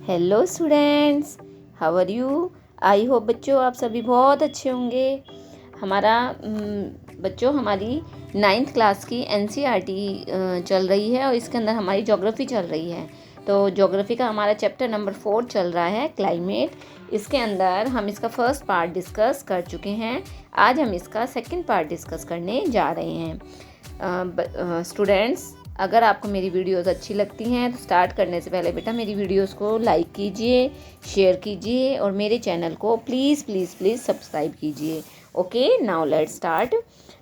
Hello students, how are you. I hope बच्चों आप सभी बहुत अच्छे होंगे। हमारी 9th क्लास की NCERT चल रही है और इसके अंदर हमारी ज्योग्राफी चल रही है। तो ज्योग्राफी का हमारा चैप्टर नंबर 4 चल रहा है, क्लाइमेट। इसके अंदर हम इसका फर्स्ट पार्ट डिस्कस कर चुके हैं। आज हम इसका सेकंड पार्ट डिस्कस करने जा रहे हैं। स्टूडेंट्स, अगर आपको मेरी वीडियोस अच्छी लगती हैं तो स्टार्ट करने से पहले बेटा मेरी वीडियोस को लाइक कीजिए, शेयर कीजिए और मेरे चैनल को प्लीज़ प्लीज़ प्लीज़ सब्सक्राइब कीजिए। Okay, now let's start.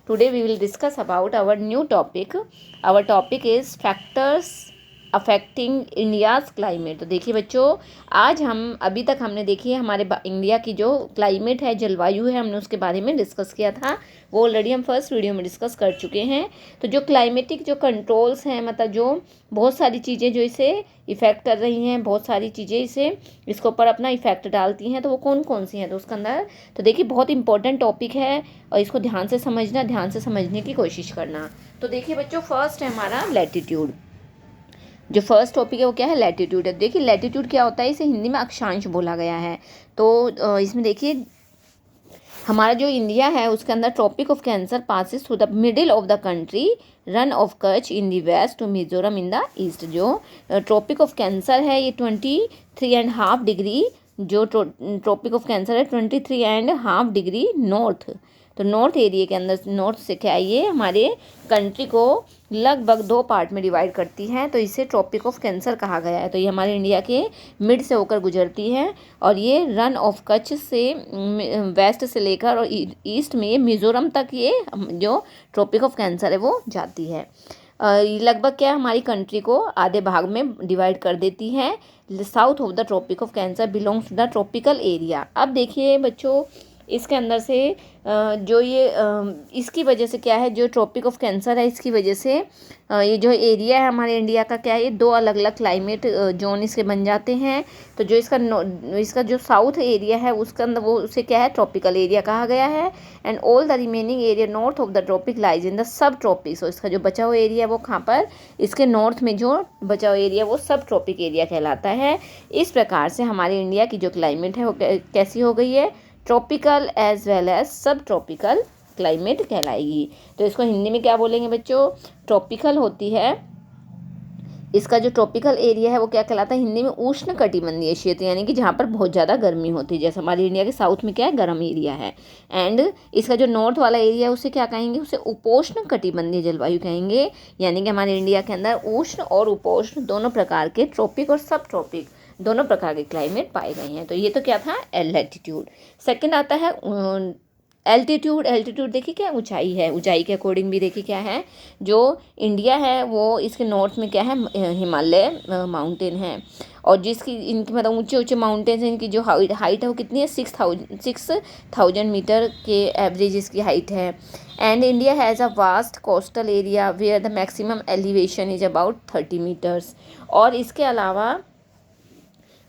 Today we will discuss about our new topic. Our topic is factors affecting India's climate. तो देखिए बच्चों, आज हम अभी तक हमने देखी है हमारे इंडिया की जो क्लाइमेट है, जलवायु है, हमने उसके बारे में डिस्कस किया था। वो ऑलरेडी हम फर्स्ट वीडियो में डिस्कस कर चुके हैं। तो जो क्लाइमेटिक जो कंट्रोल्स हैं, मतलब जो बहुत सारी चीज़ें जो इसे इफ़ेक्ट कर रही हैं, बहुत सारी चीज़ें इसके ऊपर अपना इफ़ेक्ट डालती हैं, तो वो कौन कौन सी हैं। तो उसके अंदर तो देखिए बहुत इंपॉर्टेंट टॉपिक है और इसको ध्यान से समझना, ध्यान से समझने की कोशिश करना। तो देखिए बच्चों, फर्स्ट है हमारा लैटिट्यूड। जो फर्स्ट टॉपिक है वो क्या है, लैटिट्यूड है। देखिए लैटिट्यूड क्या होता है, इसे हिंदी में अक्षांश बोला गया है। तो इसमें देखिए हमारा जो इंडिया है उसके अंदर tropic of Cancer passes through the middle of the country, run of Kutch in the west to Mizoram in the east. जो ट्रॉपिक ऑफ कैंसर है ये 23.5 डिग्री, जो ट्रॉपिक ऑफ कैंसर है 23.5 डिग्री नॉर्थ। तो नॉर्थ एरिया के अंदर, नॉर्थ से क्या है, ये हमारे कंट्री को लगभग 2 पार्ट में डिवाइड करती है। तो इसे ट्रॉपिक ऑफ कैंसर कहा गया है। तो ये हमारे इंडिया के मिड से होकर गुजरती है और ये रन ऑफ कच्छ से वेस्ट से लेकर और ईस्ट में ये मिज़ोरम तक ये जो ट्रॉपिक ऑफ कैंसर है वो जाती है। लगभग क्या हमारी कंट्री को आधे भाग में डिवाइड कर देती है। South of the tropic of Cancer belongs to the tropical area. अब देखिए बच्चों, इसके अंदर से जो ये इसकी वजह से क्या है, जो ट्रॉपिक ऑफ कैंसर है इसकी वजह से ये जो एरिया है हमारे इंडिया का, क्या है, ये 2 अलग अलग क्लाइमेट जोन इसके बन जाते हैं। तो जो इसका जो साउथ एरिया है उसके अंदर वो उसे क्या है, ट्रॉपिकल एरिया कहा गया है। And all the remaining area north of the tropic lies in the subtropics. इसका जो बचा हुआ एरिया वो कहाँ पर, इसके नॉर्थ में जो बचा हुआ एरिया वो सब ट्रॉपिक एरिया कहलाता है। इस प्रकार से हमारे इंडिया की जो क्लाइमेट है वो कैसी हो गई है, ट्रॉपिकल एज वेल एज सब ट्रॉपिकल क्लाइमेट कहलाएगी। तो इसको हिंदी में क्या बोलेंगे बच्चों, ट्रॉपिकल होती है। इसका जो ट्रॉपिकल एरिया है वो क्या कहलाता है हिंदी में, उष्ण कटिबंधीय क्षेत्र, यानी कि जहाँ पर बहुत ज़्यादा गर्मी होती है। जैसे हमारे इंडिया के साउथ में क्या है, गर्म एरिया है। एंड इसका जो नॉर्थ वाला एरिया है उसे क्या कहेंगे, उसे उपोष्ण कटिबंधीय जलवायु कहेंगे। यानी कि हमारे इंडिया के अंदर उष्ण और उपोष्ण दोनों प्रकार के, ट्रॉपिक और सब ट्रॉपिक दोनों प्रकार के क्लाइमेट पाए गए हैं। तो ये तो क्या था, लैटिट्यूड। सेकंड आता है एल्टीट्यूड। एल्टीट्यूड देखिए क्या ऊंचाई है, ऊंचाई के अकॉर्डिंग भी देखिए क्या है, जो इंडिया है वो इसके नॉर्थ में क्या है, हिमालय माउंटेन है। और जिसकी इनकी मतलब ऊंचे ऊंचे माउंटेन्स हैं, इनकी जो हाइट है वो कितनी है, 6,000 मीटर के एवरेज इसकी हाइट है। And India has a vast coastal area where the maximum elevation is about 30 metres. और इसके अलावा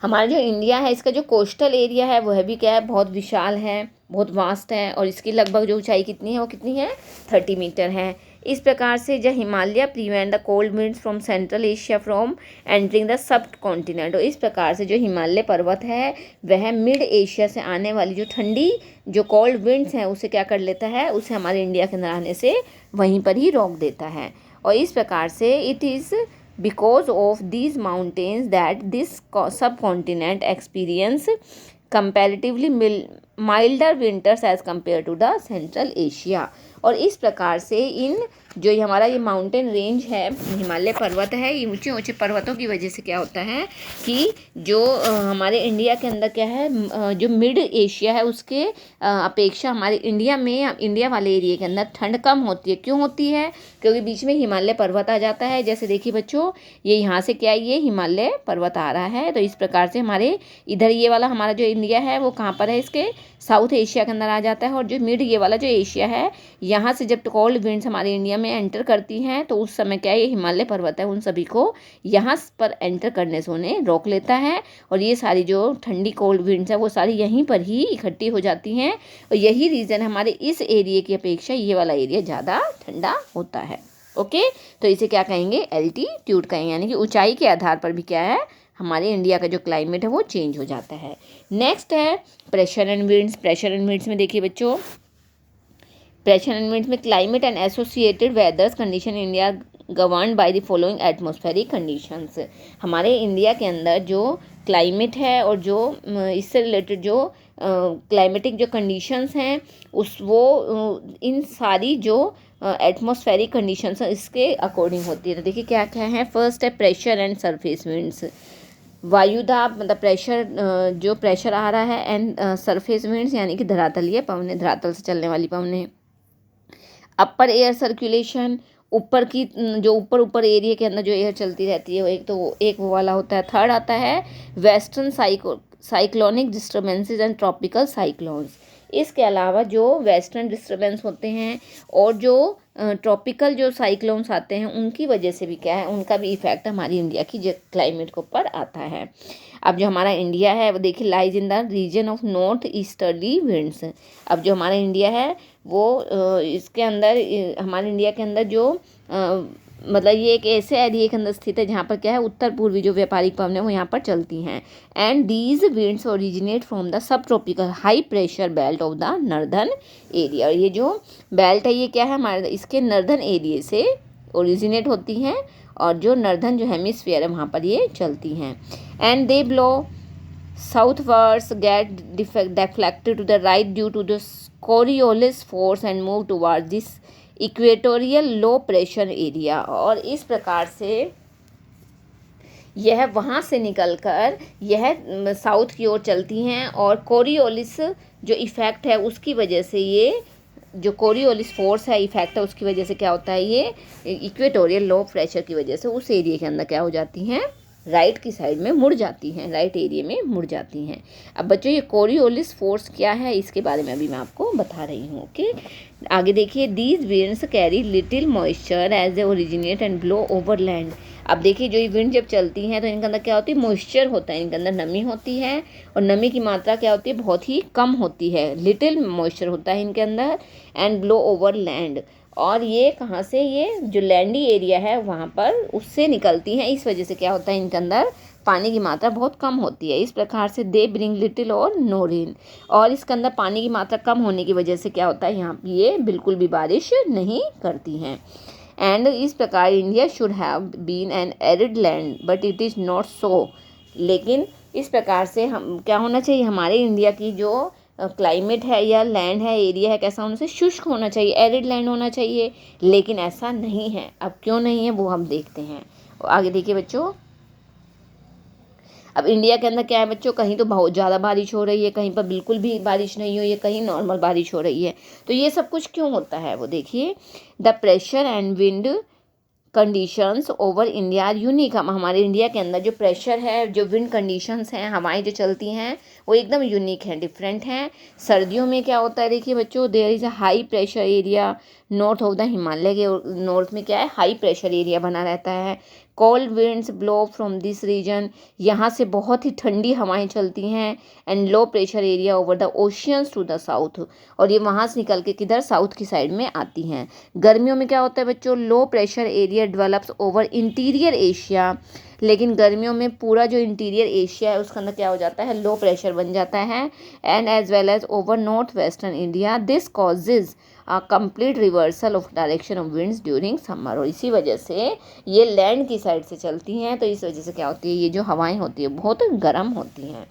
हमारा जो इंडिया है इसका जो कोस्टल एरिया है वह भी क्या है, बहुत विशाल है, बहुत वास्ट है। और इसकी लगभग जो ऊंचाई कितनी है, वो कितनी है, 30 मीटर है। इस प्रकार से जो Himalaya prevent the cold winds from central Asia from entering the sub continent. और इस प्रकार से जो हिमालय पर्वत है वह मिड एशिया से आने वाली जो ठंडी जो कोल्ड विंड्स हैं उसे क्या कर लेता है, उसे हमारे इंडिया के अंदर आने से वहीं पर ही रोक देता है। और इस प्रकार से it is because of these mountains that this subcontinent experience comparatively milder winters as compared to the Central Asia। और इस प्रकार से इन जो ये हमारा ये माउंटेन रेंज है, हिमालय पर्वत है, ये ऊंचे ऊंचे पर्वतों की वजह से क्या होता है कि जो हमारे इंडिया के अंदर क्या है, जो मिड एशिया है उसके अपेक्षा हमारे इंडिया में, इंडिया वाले एरिया के अंदर ठंड कम होती है। क्यों होती है, क्योंकि बीच में हिमालय पर्वत आ जाता है। जैसे देखिए बच्चों, ये यहाँ से क्या है, ये हिमालय पर्वत आ रहा है। तो इस प्रकार से हमारे इधर ये वाला हमारा जो इंडिया है वो कहाँ पर है, इसके साउथ एशिया के अंदर आ जाता है। और जो मिड ये वाला जो एशिया है, यहाँ से जब कोल्ड विंड्स हमारे इंडिया में एंटर करती हैं तो उस समय क्या है, ये हिमालय पर्वत है, उन सभी को यहाँ पर एंटर करने से उन्हें रोक लेता है। और ये सारी जो ठंडी कोल्ड विंड्स है वो सारी यहीं पर ही इकट्ठी हो जाती हैं। और यही रीज़न हमारे इस एरिया की अपेक्षा ये वाला एरिया ज़्यादा ठंडा होता है। ओके, तो इसे क्या कहेंगे, एल्टीट्यूड कहेंगे। यानी कि ऊंचाई के आधार पर भी क्या है, हमारे इंडिया का जो क्लाइमेट है वो चेंज हो जाता है। नेक्स्ट है pressure and winds. Pressure and winds में देखिए बच्चों, प्रेशर एंड विंड्स में climate and associated वेदर्स condition India governed by the following atmospheric conditions. हमारे इंडिया के अंदर जो क्लाइमेट है और जो इससे रिलेटेड जो क्लाइमेटिक जो कंडीशंस हैं इन सारी जो एटमॉस्फेरिक कंडीशंस हैं इसके अकॉर्डिंग होती है। तो देखिए क्या क्या है। फर्स्ट है प्रेशर एंड सरफेस विंड्स। वायुदाब मतलब प्रेशर, जो प्रेशर आ रहा है, एंड सरफेस विंड्स यानी कि धरातलीय पवनें, धरातल से चलने वाली पवनें। अपर एयर सर्कुलेशन, ऊपर की जो ऊपर एरिया के अंदर जो एयर चलती रहती है एक वो वाला होता है। थर्ड आता है western cyclonic disturbances and tropical cyclones. इसके अलावा जो वेस्टर्न डिस्टर्बेंस होते हैं और जो ट्रॉपिकल जो साइक्लोन्स आते हैं उनकी वजह से भी क्या है, उनका भी इफेक्ट हमारी इंडिया की क्लाइमेट के ऊपर आता है। अब जो हमारा इंडिया है वो देखिए lies in the region of north easterly winds. अब जो हमारा इंडिया है वो इसके अंदर हमारे इंडिया के अंदर जो मतलब ये एक ऐसे एरिया के अंदर स्थित है जहाँ पर क्या है उत्तर पूर्वी जो व्यापारिक पवनें वो यहाँ पर चलती हैं। And these winds originate from the sub tropical high pressure belt of the northern area. और ये जो बेल्ट है ये क्या है हमारे इसके नॉर्दर्न एरिया से ओरिजिनेट होती हैं और जो नॉर्दर्न जो हेमिस्फीयर है वहाँ पर ये चलती हैं। And they blow southwards get deflected to the right due to the Coriolis force and move towards this equatorial low pressure area. और इस प्रकार से यह वहाँ से निकलकर यह साउथ की ओर चलती हैं और कोरियोलिस जो इफ़ेक्ट है उसकी वजह से ये जो कोरियोलिस फोर्स है इफेक्ट है उसकी वजह से क्या होता है ये इक्वेटोरियल लो प्रेशर की वजह से उस एरिया के अंदर क्या हो जाती हैं राइट की साइड में मुड़ जाती हैं, राइट एरिया में मुड़ जाती हैं। अब बच्चों ये कोरियोलिस फोर्स क्या है इसके बारे में अभी मैं आपको बता रही हूँ। ओके आगे देखिए these winds carry little moisture as a originate and blow over land. अब देखिए जो ये विंड जब चलती हैं तो इनके अंदर क्या होती है मॉइस्चर होता है, इनके अंदर नमी होती है और नमी की मात्रा क्या होती है बहुत ही कम होती है, लिटिल मॉइस्चर होता है इनके अंदर एंड ब्लो ओवर लैंड। और ये कहाँ से ये जो लैंडी एरिया है वहाँ पर उससे निकलती हैं, इस वजह से क्या होता है इनके अंदर पानी की मात्रा बहुत कम होती है। इस प्रकार से दे ब्रिंग लिटिल और नो रेन। और इसके अंदर पानी की मात्रा कम होने की वजह से क्या होता है यहाँ ये बिल्कुल भी बारिश नहीं करती हैं। एंड इस प्रकार India should have been an arid land but it is not so. लेकिन इस प्रकार से हम क्या होना चाहिए हमारे इंडिया की जो क्लाइमेट है या लैंड है एरिया है कैसा होना चाहिए शुष्क होना चाहिए, एरिड लैंड होना चाहिए, लेकिन ऐसा नहीं है। अब क्यों नहीं है वो हम देखते हैं। आगे देखिए बच्चों, अब इंडिया के अंदर क्या है बच्चों कहीं तो बहुत ज़्यादा बारिश हो रही है, कहीं पर बिल्कुल भी बारिश नहीं हो रही है, कहीं नॉर्मल बारिश हो रही है। तो ये सब कुछ क्यों होता है वो देखिए। The pressure and wind conditions over India are unique. हमारे इंडिया के अंदर जो प्रेशर है जो विंड कंडीशंस हैं हवाएं जो चलती हैं वो एकदम यूनिक हैं, डिफरेंट हैं। सर्दियों में क्या होता है देखिए बच्चों there is a high pressure area north of the Himalaya के नॉर्थ में क्या है हाई प्रेशर एरिया बना रहता है। Cold winds blow from this region, यहाँ से बहुत ही ठंडी हवाएं चलती हैं। And low pressure area over the oceans to the south, और ये वहाँ से निकल के किधर साउथ की साइड में आती हैं। गर्मियों में क्या होता है बच्चों लो pressure area develops over interior Asia, लेकिन गर्मियों में पूरा जो इंटीरियर एशिया है उसके अंदर क्या हो जाता है लो प्रेशर बन जाता है। And as well as over north western India this causes a complete reversal of direction of winds during summer. और इसी वजह से ये लैंड की साइड से चलती हैं तो इस वजह से क्या होती है ये जो हवाएं होती है बहुत गर्म होती हैं।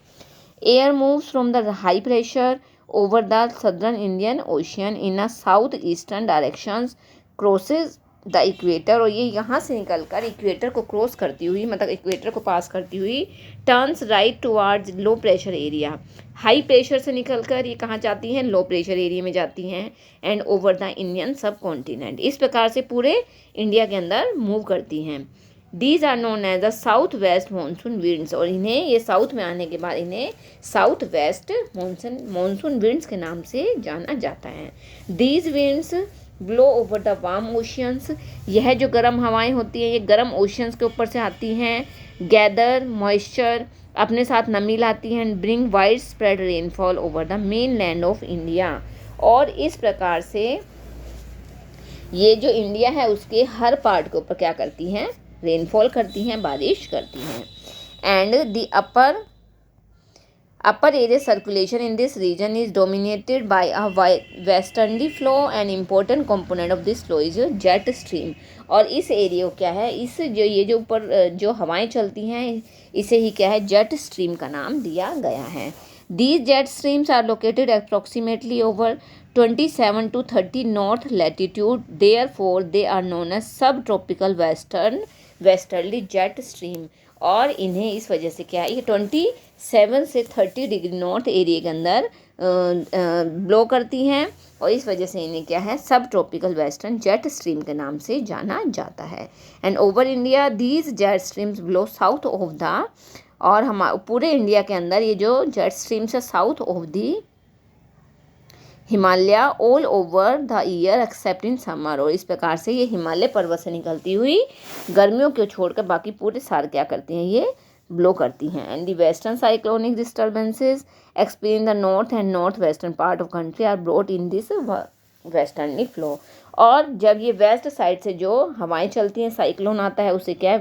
Air moves from the high pressure over the southern Indian ocean in a south eastern directions crosses the equator, और ये यहाँ से निकलकर इक्वेटर को क्रॉस करती हुई मतलब इक्वेटर को पास करती हुई टर्न्स राइट टुवर्ड्स लो प्रेशर एरिया। हाई प्रेशर से निकलकर ये कहाँ जाती हैं लो प्रेशर एरिया में जाती हैं एंड ओवर द इंडियन सब कॉन्टिनेंट, इस प्रकार से पूरे इंडिया के अंदर मूव करती हैं। These are known as the south west monsoon winds, और इन्हें ये साउथ में आने के बाद इन्हें साउथ वेस्ट मानसून विंड्स के नाम से जाना जाता है। These winds blow over the warm oceans, यह जो गर्म हवाएं होती हैं ये गर्म ओशियंस के ऊपर से आती हैं। गैदर मॉइस्चर, अपने साथ नमी लाती हैं। And bring wide spread rainfall over the main land of India, और इस प्रकार से ये जो इंडिया है उसके हर पार्ट के ऊपर क्या करती हैं रेनफॉल करती हैं, बारिश करती हैं। and the upper area circulation in this region is dominated by a westerly flow and important component of this flow is jet stream। और इस एरिया को क्या है, इस जो ये जो ऊपर जो हवाएं चलती हैं इसे ही क्या है, जेट स्ट्रीम का नाम दिया गया है। These jet streams are located approximately over 27 to 30 north latitude, therefore they are known as subtropical westerly jet stream। और इन्हें इस वजह से क्या है, ये 27 से 30 डिग्री नॉर्थ एरिया के अंदर ब्लो करती हैं और इस वजह से इन्हें क्या है, सब ट्रॉपिकल वेस्टर्न जेट स्ट्रीम के नाम से जाना जाता है। And over India these jet streams blow south of the, और हम पूरे इंडिया के अंदर ये जो जेट स्ट्रीम्स है south of the Himalaya all over the year accept in summer. और इस प्रकार से ये हिमालय पर्वत से निकलती हुई गर्मियों को छोड़कर बाकी पूरे साल क्या करती हैं, ये ब्लो करती हैं। And the western cyclonic disturbances experience the north and north western part of country are brought in this westerly flow. और जब ये वेस्ट साइड से जो हवाएं चलती हैं, साइक्लोन आता है, उसे क्या है,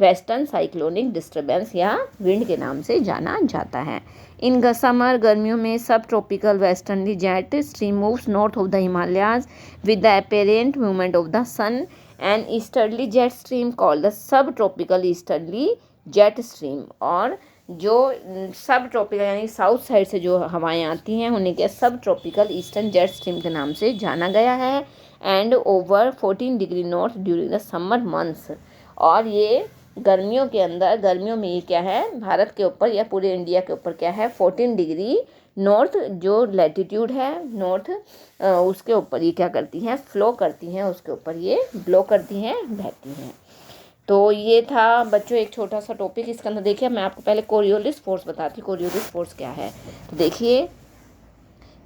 वेस्टर्न साइक्लोनिक डिस्टर्बेंस या विंड के नाम से जाना जाता है। इन समर गर्मियों में subtropical westerly jet stream moves north of the Himalayas with the apparent movement of the sun and easterly jet stream called the subtropical easterly jet stream. और जो सब ट्रॉपिकल यानी south side से जो हवाएं आती हैं उन्हें क्या सब ट्रॉपिकल ईस्टर्न जेट स्ट्रीम के नाम से जाना गया है। And over 14 degree north during the summer months. और ये गर्मियों के अंदर, गर्मियों में ये क्या है, भारत के ऊपर या पूरे इंडिया के ऊपर क्या है, 14 डिग्री नॉर्थ जो लैटिट्यूड है नॉर्थ, उसके ऊपर ये क्या करती हैं, फ्लो करती हैं, उसके ऊपर ये ब्लो करती हैं, बहती हैं। तो ये था बच्चों एक छोटा सा टॉपिक। इसके अंदर देखिए मैं आपको पहले कोरियोलिस फोर्स बताती हूँ। कोरियोलिस फोर्स क्या है, तो देखिए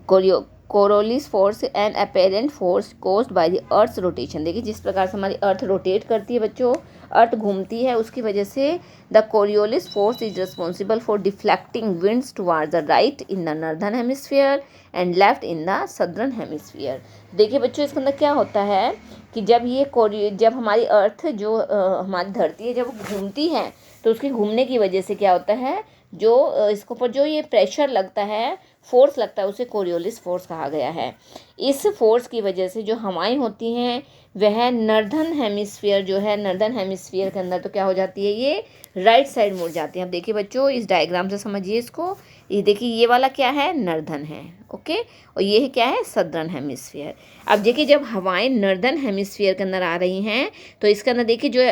Coriolis force and apparent force caused by the earth rotation. देखिए जिस प्रकार से हमारी अर्थ रोटेट करती है बच्चों, अर्थ घूमती है, उसकी वजह से the Coriolis force is responsible for deflecting winds toward the right in the northern hemisphere and left in the southern hemisphere. देखिए बच्चों इसके अंदर क्या होता है कि जब हमारी अर्थ जो हमारी धरती है जब वो घूमती है तो उसके घूमने की वजह से क्या होता है, जो इसके ऊपर जो ये प्रेशर लगता है, फोर्स लगता है, उसे कोरियोलिस फोर्स कहा गया है। इस फोर्स की वजह से जो हवाएं होती हैं वह नॉर्दर्न हेमिस्फीयर जो है, नॉर्दर्न हेमिस्फीयर के अंदर तो क्या हो जाती है, ये राइट साइड मुड़ जाती है। अब देखिए बच्चों इस डायग्राम से समझिए इसको, ये देखिए ये वाला क्या है, नॉर्दर्न है, ओके, और ये क्या है, सदर्न हेमिस्फीयर। अब देखिए जब हवाएं नॉर्दर्न हेमिस्फीयर के अंदर आ रही हैं तो इसके अंदर देखिए जो,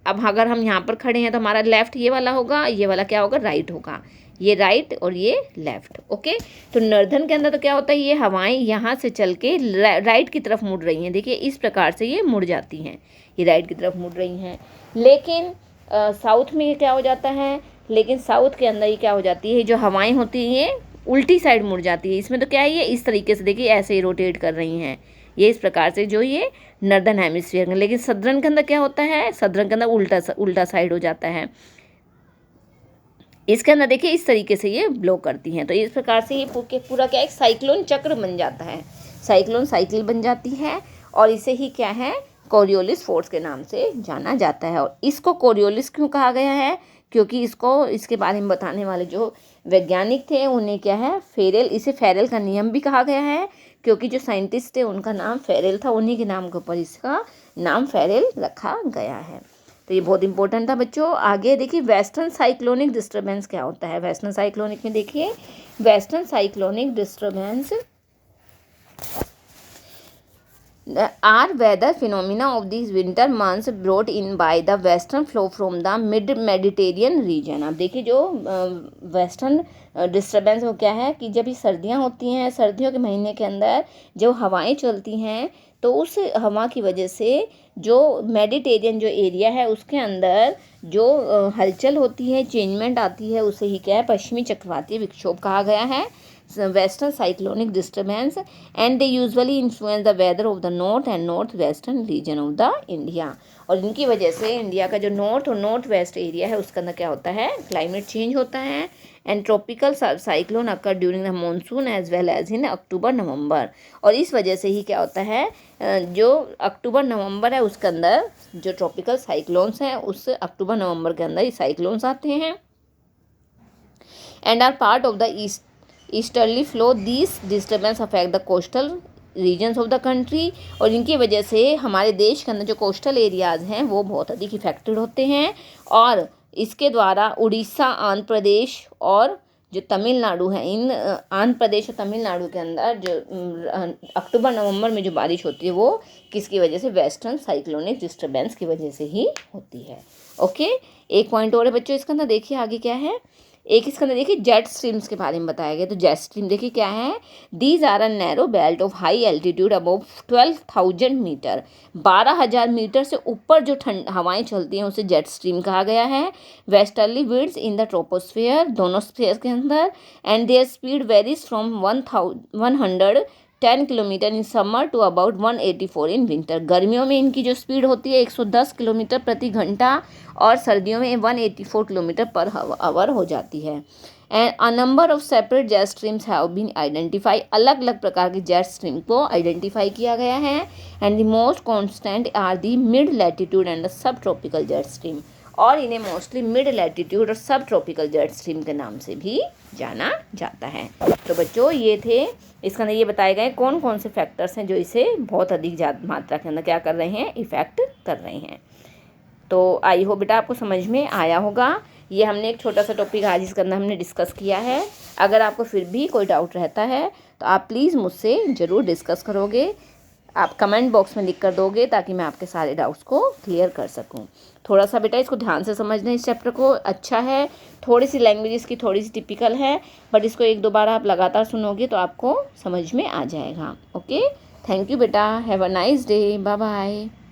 अब अगर हम यहाँ पर खड़े हैं तो हमारा लेफ्ट ये वाला होगा, ये वाला क्या होगा, राइट होगा, ये राइट और ये लेफ्ट, ओके। तो नॉर्दर्न के अंदर तो क्या होता है, ये हवाएं यहाँ से चल के राइट की तरफ मुड़ रही हैं। देखिए इस प्रकार से ये मुड़ जाती हैं, ये राइट की तरफ मुड़ रही हैं। लेकिन साउथ में ये क्या हो जाता है, लेकिन साउथ के अंदर ये क्या हो जाती है, जो हवाएं होती हैं ये उल्टी साइड मुड़ जाती है। इसमें तो क्या है, ये इस तरीके से देखिए ऐसे ही रोटेट कर रही हैं, ये इस प्रकार से जो ये नॉर्दर्न हेमिस्फीयर में। लेकिन सदर्न के अंदर क्या होता है, सदर्न के अंदर उल्टा साइड हो जाता है। इसके अंदर देखिए इस तरीके से ये ब्लो करती हैं। तो इस प्रकार से ये पूरा क्या एक साइक्लोन चक्र बन जाता है, साइक्लोन साइकिल बन जाती है और इसे ही क्या है, कोरियोलिस फोर्स के नाम से जाना जाता है। और इसको कोरियोलिस क्यों कहा गया है, क्योंकि इसके बारे में बताने वाले जो वैज्ञानिक थे उन्हें क्या है, इसे फेरेल का नियम भी कहा गया है, क्योंकि जो साइंटिस्ट थे उनका नाम फेरेल था, उन्हीं के नाम के ऊपर इसका नाम फेरेल रखा गया है। तो ये बहुत इंपॉर्टेंट था बच्चों। आगे देखिए वेस्टर्न साइक्लोनिक डिस्टर्बेंस क्या होता है। वेस्टर्न साइक्लोनिक में देखिए, western cyclonic disturbance are weather phenomena of these winter months brought in by the western flow from the mid Mediterranean region। अब देखिए जो वेस्टर्न डिस्टर्बेंस वो क्या है कि जब ये सर्दियाँ होती हैं, सर्दियों के महीने के अंदर जो हवाएं चलती हैं तो उस हवा की वजह से जो मेडिटेरियन जो एरिया है उसके अंदर जो हलचल होती है, चेंजमेंट आती है, उसे ही क्या है, पश्चिमी चक्रवाती विक्षोभ कहा गया है। western cyclonic disturbance and they usually influence the weather of the north and northwestern region of the India। और इनकी वजह से इंडिया का जो नॉर्थ और नॉर्थ वेस्ट एरिया है उसके अंदर क्या होता है, क्लाइमेट चेंज होता है। And tropical cyclone occur during the monsoon as well as in October November. और इस वजह से ही क्या होता है, जो अक्टूबर नवंबर है उसके अंदर जो ट्रॉपिकल साइक्लोन्स हैं उस अक्टूबर नवंबर के अंदर ये साइक्लोन्स आते हैं and are part of the easterly flow. This disturbance affect the coastal regions of the country. और इनकी वजह से हमारे देश के अंदर जो कोस्टल एरियाज़ हैं वो बहुत अधिक इफेक्टेड होते हैं। और इसके द्वारा उड़ीसा, आंध्र प्रदेश और जो तमिलनाडु है, इन आंध्र प्रदेश और तमिलनाडु के अंदर जो अक्टूबर नवंबर में जो बारिश होती है वो किसकी वजह से, वेस्टर्न साइक्लोनिक डिस्टर्बेंस की वजह से ही होती है। ओके, एक पॉइंट और है बच्चों इसके अंदर, देखिए आगे क्या है। एक इसके अंदर देखिए जेट स्ट्रीम्स के बारे में बताया गया। तो जेट स्ट्रीम देखिए क्या है, these are a narrow belt of high altitude above 12,000 metre. 12,000 metre से ऊपर जो ठंड हवाएं चलती हैं उसे जेट स्ट्रीम कहा गया है। Westerly winds in the troposphere, दोनों स्फीयर के अंदर, and their speed varies from 110 kilometre in summer to about 184 in winter. गर्मियों में इनकी जो स्पीड होती है 110 किलोमीटर प्रति घंटा और सर्दियों में 184 किलोमीटर पर आवर हो जाती है। And a number of separate jet streams have been identify. अलग अलग प्रकार के जेट स्ट्रीम को आइडेंटिफाई किया गया है। And the most constant are the mid latitude and the subtropical jet stream. और इन्हें मोस्टली मिड लैटिट्यूड और सब ट्रॉपिकल जेट स्ट्रीम के नाम से भी जाना जाता है। तो बच्चों ये थे इसके अंदर ये बताए गए कौन कौन से फैक्टर्स हैं जो इसे बहुत अधिक मात्रा के अंदर क्या कर रहे हैं, इफ़ेक्ट कर रहे हैं। तो आई हो बेटा आपको समझ में आया होगा। ये हमने एक छोटा सा टॉपिक आज इसके अंदर हमने डिस्कस किया है। अगर आपको फिर भी कोई डाउट रहता है तो आप प्लीज़ मुझसे ज़रूर डिस्कस करोगे, आप कमेंट बॉक्स में लिख कर दोगे ताकि मैं आपके सारे डाउट्स को क्लियर कर सकूं। थोड़ा सा बेटा इसको ध्यान से समझना, इस चैप्टर को अच्छा है। थोड़ी सी लैंग्वेज इसकी थोड़ी सी टिपिकल है, बट इसको एक दो बार आप लगातार सुनोगे तो आपको समझ में आ जाएगा। ओके, थैंक यू बेटा, have a nice day, bye bye.